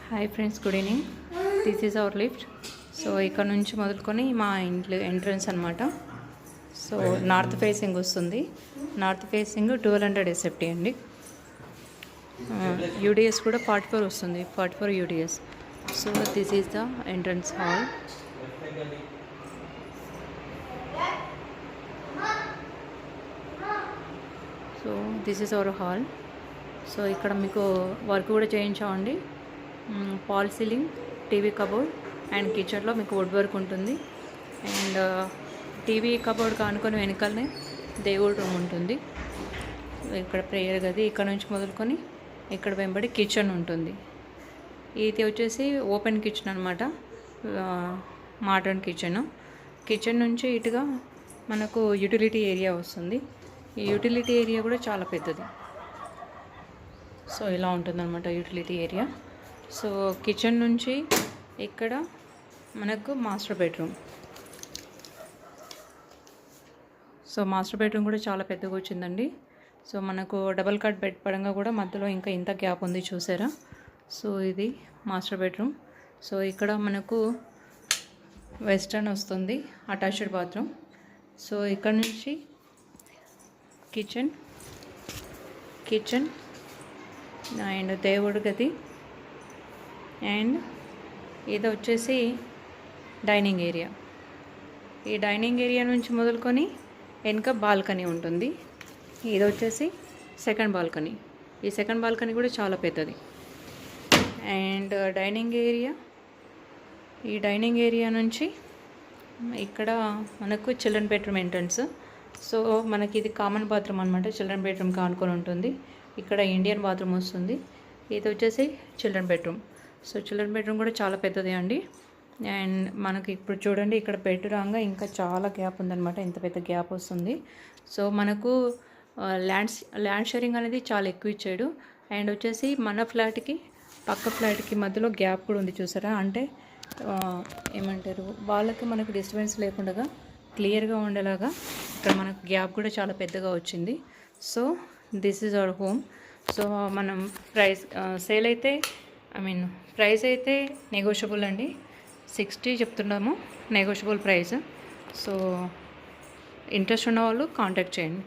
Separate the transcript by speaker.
Speaker 1: Hi friends, good evening. This is our lift. So ఇక్కడ నుంచి మొదలుకొని మా ఇంట్లో ఎంట్రన్స్ అనమాట. సో నార్త్ ఫేసింగ్ వస్తుంది. నార్త్ ఫేసింగ్ 1200 SFT అండి. యూడిఎస్ కూడా 44 వస్తుంది, 44 UDS. So this is the entrance hall. So this is our hall. So ఇక్కడ మీకు వర్క్ కూడా చేయించామండి. False ceiling, TV cupboard and కిచెన్లో మీకు వుడ్ వర్క్ ఉంటుంది. అండ్ టీవీ కబోర్డ్ కానుకొని వెనకాలనే దేవుడు రూమ్ ఉంటుంది. ఇక్కడ ప్రేయర్ గది. ఇక్కడ నుంచి మొదలుకొని ఇక్కడ వెంబడి కిచెన్ ఉంటుంది. ఇది వచ్చేసి ఓపెన్ కిచెన్ అనమాట, మోడర్న్ కిచెన్. కిచెన్ నుంచి ఇటుగా మనకు యూటిలిటీ ఏరియా వస్తుంది. ఈ యూటిలిటీ ఏరియా కూడా చాలా పెద్దది. సో ఇలా ఉంటుందన్నమాట యూటిలిటీ ఏరియా. సో కిచెన్ నుంచి ఇక్కడ మనకు master bedroom. So master bedroom కూడా చాలా పెద్దగా వచ్చిందండి. సో మనకు డబల్ కాట్ బెడ్ పరంగా కూడా మధ్యలో ఇంకా ఇంత గ్యాప్ ఉంది, చూసారా. సో ఇది మాస్టర్ బెడ్రూమ్. సో ఇక్కడ మనకు వెస్టర్న్ వస్తుంది, అటాచ్డ్ బాత్రూమ్. సో ఇక్కడ నుంచి కిచెన్ అండ్ దేవుడి గది. అండ్ ఇది వచ్చేసి డైనింగ్ ఏరియా. ఈ డైనింగ్ ఏరియా నుంచి మొదలుకొని వెనుక బాల్కనీ ఉంటుంది. ఇది వచ్చేసి సెకండ్ బాల్కనీ. ఈ సెకండ్ బాల్కనీ కూడా చాలా పెద్దది. అండ్ ఈ డైనింగ్ ఏరియా నుంచి ఇక్కడ మనకు చిల్డ్రన్ బెడ్రూమ్ ఎంట్రన్స్. సో మనకి ఇది కామన్ బాత్రూమ్ అనమాట, చిల్డ్రన్ బెడ్రూమ్ కానుకొని ఉంటుంది. ఇక్కడ ఇండియన్ బాత్రూమ్ వస్తుంది. ఇది వచ్చేసి children bedroom. So children bedroom కూడా చాలా పెద్దది అండి. అండ్ మనకి ఇప్పుడు చూడండి, ఇక్కడ బెడ్ రాగా ఇంకా చాలా గ్యాప్ ఉందన్నమాట, ఇంత పెద్ద గ్యాప్ వస్తుంది. సో మనకు ల్యాండ్ షేరింగ్ అనేది చాలా ఎక్కువ ఇచ్చాడు. అండ్ వచ్చేసి మన ఫ్లాట్కి పక్క ఫ్లాట్కి మధ్యలో గ్యాప్ కూడా ఉంది, చూసారా. అంటే ఏమంటారు, వాళ్ళకి మనకు డిస్టర్బెన్స్ లేకుండా క్లియర్గా ఉండేలాగా ఇక్కడ మనకు గ్యాప్ కూడా చాలా పెద్దగా వచ్చింది. So this is our home. So మనం ప్రైస్ అయితే నెగోషియబుల్ అండి. 60 చెప్తున్నాము, నెగోషియబుల్ ప్రైస్. సో ఇంట్రెస్ట్ ఉన్న వాళ్ళు కాంటాక్ట్ చేయండి.